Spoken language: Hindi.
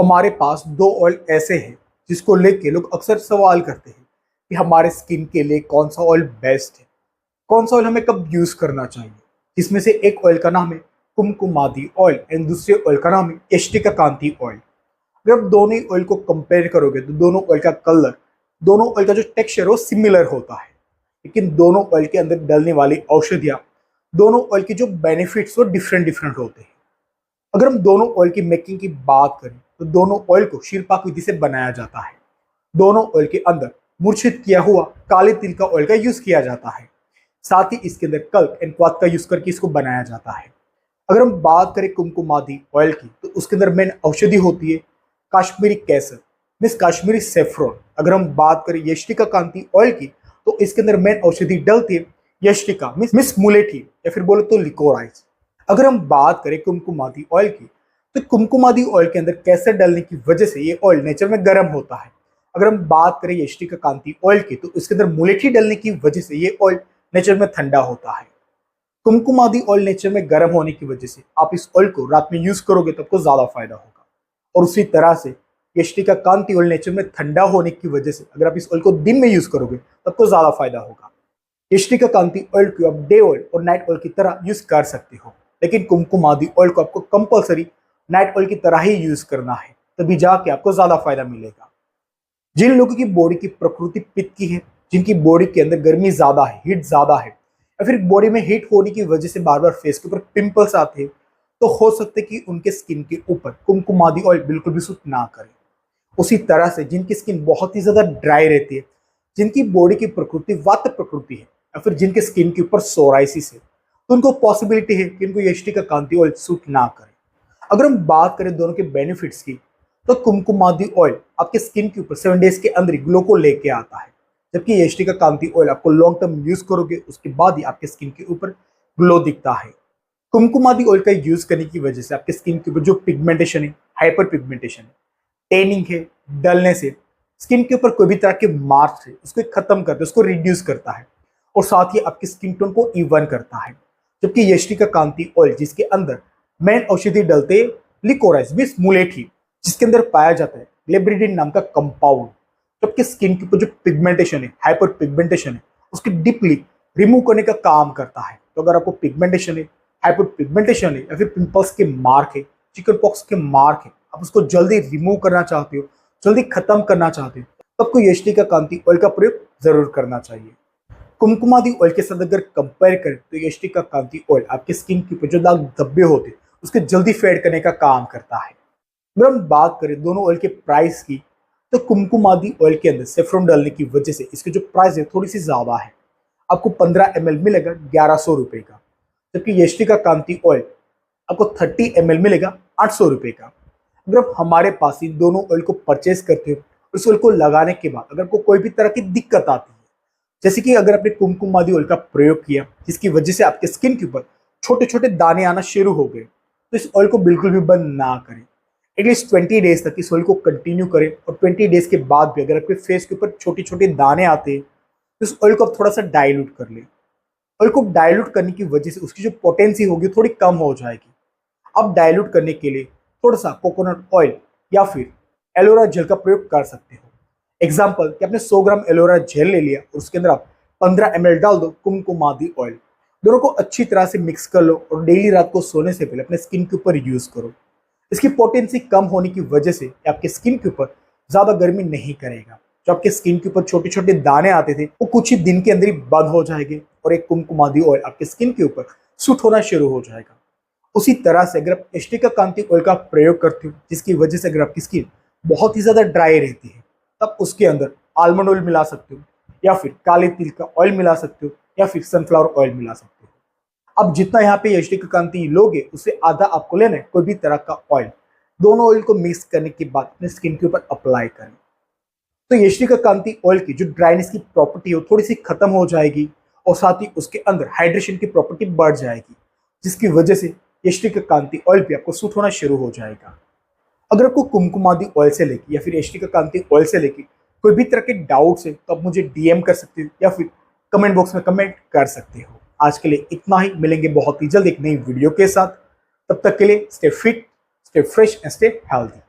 हमारे पास दो ऑयल ऐसे हैं जिसको लेके लोग अक्सर सवाल करते हैं कि हमारे स्किन के लिए कौन सा ऑयल बेस्ट है, कौन सा ऑयल हमें कब यूज करना चाहिए। जिसमें से एक ऑयल का नाम है कुमकुमादी ऑयल एंड दूसरे ऑयल का नाम है यष्टिकाकांती ऑयल। अगर आप दोनों ही ऑयल को कंपेयर करोगे तो दोनों ऑयल का कलर, दोनों ऑयल का जो टेक्सचर है वो सिमिलर होता है, लेकिन दोनों ऑयल के अंदर डलने वाली औषधियाँ, दोनों ऑयल के जो बेनिफिट्स वो डिफरेंट डिफरेंट होते हैं। अगर हम दोनों ऑयल की मेकिंग की बात करें तो दोनों ऑयल को शीरपाक विधि से बनाया जाता है। दोनों ऑयल के अंदर मूर्छित किया हुआ काले तिल का ऑयल का यूज किया जाता है। साथ ही इसके अंदर कल्क एंड क्वाथ का यूज करके इसको बनाया जाता है। अगर हम बात करें कुमकुमादी ऑयल की तो उसके अंदर मेन औषधि होती है काश्मीरी केसर मीन्स काश्मीरी सेफ्रॉन। अगर हम बात करें यष्टिकाकांती ऑयल की तो इसके अंदर मेन औषधि डलती है यष्टिका मीन्स मुलेठी या फिर बोले तो लिकोराइज। अगर हम बात करें कुमकुमादी ऑयल की तो कुमकुमादी ऑयल के अंदर केसर डालने की वजह से ये ऑयल नेचर में गर्म होता है। अगर हम बात करें यष्टिकाकांती ऑयल की तो इसके अंदर मुलेठी डालने की वजह से ये ऑयल नेचर में ठंडा होता है। कुमकुमादी ऑयल नेचर में गर्म होने की वजह से आप इस ऑयल को रात में यूज करोगे तो आपको ज्यादा फायदा होगा, और उसी तरह से यष्टिकाकांती ऑयल नेचर में ठंडा होने की वजह से अगर आप इस ऑयल को दिन में यूज करोगे तो आपको ज्यादा फायदा होगा। यष्टिकाकांती ऑयल को आप डे ऑयल और नाइट ऑयल की तरह यूज कर सकते हो, लेकिन कुमकुमादी ऑयल को आपको कंपलसरी नाइट ऑयल की तरह ही यूज करना है, तभी जाके आपको ज्यादा फायदा मिलेगा। जिन लोगों की बॉडी की प्रकृति पित्त की है, जिनकी बॉडी के अंदर गर्मी ज्यादा है, हीट ज्यादा है, या फिर बॉडी में हीट होने की वजह से बार बार फेस के ऊपर पिंपल्स आते हैं, तो हो सकता है कि उनके स्किन के ऊपर कुमकुमादी ऑयल बिल्कुल भी सूट ना करे। उसी तरह से जिनकी स्किन बहुत ही ज्यादा ड्राई रहती है, जिनकी बॉडी की प्रकृति वात प्रकृति है, या फिर जिनके स्किन के ऊपर सोराइसिस है, तो उनको पॉसिबिलिटी है कि उनको यष्टिकाकांती ऑयल सूट ना करे। अगर हम बात करें दोनों के बेनिफिट्स की तो कुमकुमादी ऑयल आपके स्किन के ऊपर 7 डेज के अंदर ग्लो को लेके आता है, जबकि यष्टिकाकांती ऑयल आपको लॉन्ग टर्म यूज करोगे उसके बाद ही आपके स्किन के ऊपर ग्लो दिखता है। कुमकुमादी ऑयल का यूज करने की वजह से आपके स्किन के ऊपर जो पिगमेंटेशन है, हाइपर पिगमेंटेशन है, टेनिंग है, डलनेस है, स्किन के ऊपर कोई भी तरह के मार्क्स है, उसको खत्म करता है, उसको रिड्यूस करता है, और साथ ही आपकी स्किन टोन को इवन करता है। जबकि यष्टिकाकांती ऑयल जिसके अंदर मेन औषधि डलते हैं लिकोराइज मीन्स मुलेठी, जिसके अंदर पाया जाता है ग्लेब्रिडिन नाम का कंपाउंड, जबकि स्किन के ऊपर जो पिगमेंटेशन है, हाइपर पिगमेंटेशन है, उसकी डीपली रिमूव करने का काम करता है। तो अगर आपको पिगमेंटेशन है, हाइपर पिगमेंटेशन है, या फिर पिंपल्स के मार्क है, चिकन पॉक्स के मार्क है, आप उसको जल्दी रिमूव करना चाहते हो, जल्दी खत्म करना चाहते हो, तो आपको यष्टिकाकांती ऑयल का प्रयोग जरूर करना चाहिए। कुमकुमादी ऑयल के साथ अगर कंपेयर करें तो यष्टिकाकांती ऑयल आपके स्किन के ऊपर जो दाग धब्बे होते हैं उसके जल्दी फेड करने का काम करता है। अगर हम बात करें दोनों ऑयल के प्राइस की तो कुमकुमादी ऑयल के अंदर सेफ्रॉन डालने की वजह से इसकी जो प्राइस है थोड़ी सी ज्यादा है। आपको 15 ml मिलेगा 1100 रुपए का, जबकि यष्टिकाकांती ऑयल आपको 30 ml मिलेगा 800 रुपए का। अगर आप हमारे पास ही दोनों ऑयल को परचेज करते हो, उस ऑयल को लगाने के बाद अगर आपको कोई भी तरह की दिक्कत आती है, जैसे कि अगर आपने कुमकुमादी ऑयल का प्रयोग किया जिसकी वजह से आपके स्किन के ऊपर छोटे छोटे दाने आना शुरू हो गए, तो इस ऑयल को बिल्कुल भी बंद ना करें। एटलीस्ट 20 डेज तक इस ऑयल को कंटिन्यू करें, और 20 डेज के बाद भी अगर आपके फेस के ऊपर छोटे छोटे दाने आते हैं तो इस ऑयल को आप थोड़ा सा डाइल्यूट कर लें। ऑयल को डाइल्यूट करने की वजह से उसकी जो पोटेंसी होगी थोड़ी कम हो जाएगी। आप डाइल्यूट करने के लिए थोड़ा सा कोकोनट ऑयल या फिर एलोवेरा जेल का प्रयोग कर सकते हो। एग्जाम्पल कि आपने 100 ग्राम एलोवेरा जेल ले लिया और उसके अंदर आप 15 ml डाल दो कुमकुमादी ऑयल, दोनों को अच्छी तरह से मिक्स कर लो और डेली रात को सोने से पहले अपने स्किन के ऊपर यूज करो। इसकी पोटेंसी कम होने की वजह से आपके स्किन के ऊपर ज्यादा गर्मी नहीं करेगा। जो आपके स्किन के ऊपर छोटे छोटे दाने आते थे वो कुछ ही दिन के अंदर ही बंद हो जाएंगे, और एक कुमकुमादी ऑयल आपके स्किन के ऊपर सूट होना शुरू हो जाएगा। उसी तरह से अगर आप यष्टिकाकांती ऑयल का प्रयोग करते हो जिसकी वजह से अगर आपकी स्किन बहुत ही ज्यादा ड्राई रहती है, तब उसके अंदर आलमंड ऑयल मिला सकते हो, या फिर काले तिल का ऑयल मिला सकते हो, या फिर सनफ्लावर ऑयल मिला सकते हो। अब जितना यहाँ पे यष्टिकाकांती लोगे उससे आधा आपको लेना है कोई भी तरह का ऑयल। दोनों ऑयल को मिक्स करने के बाद अपने स्किन के ऊपर अप्लाई करें, तो यष्टिकाकांती ऑयल की जो ड्राइनेस की प्रॉपर्टी है थोड़ी सी खत्म हो जाएगी, और साथ ही उसके अंदर हाइड्रेशन की प्रॉपर्टी बढ़ जाएगी, जिसकी वजह से यष्टिकाकांती ऑयल भी आपको सूट होना शुरू हो जाएगा। अगर आपको कुमकुमादी ऑयल से लेके या फिर यष्टिकाकांती ऑयल से लेके कोई भी तरह के डाउट्स है तो आप मुझे DM कर सकते हो या फिर कमेंट बॉक्स में कमेंट कर सकते हो। आज के लिए इतना ही, मिलेंगे बहुत ही जल्द एक नई वीडियो के साथ। तब तक के लिए stay fit, stay fresh and stay healthy.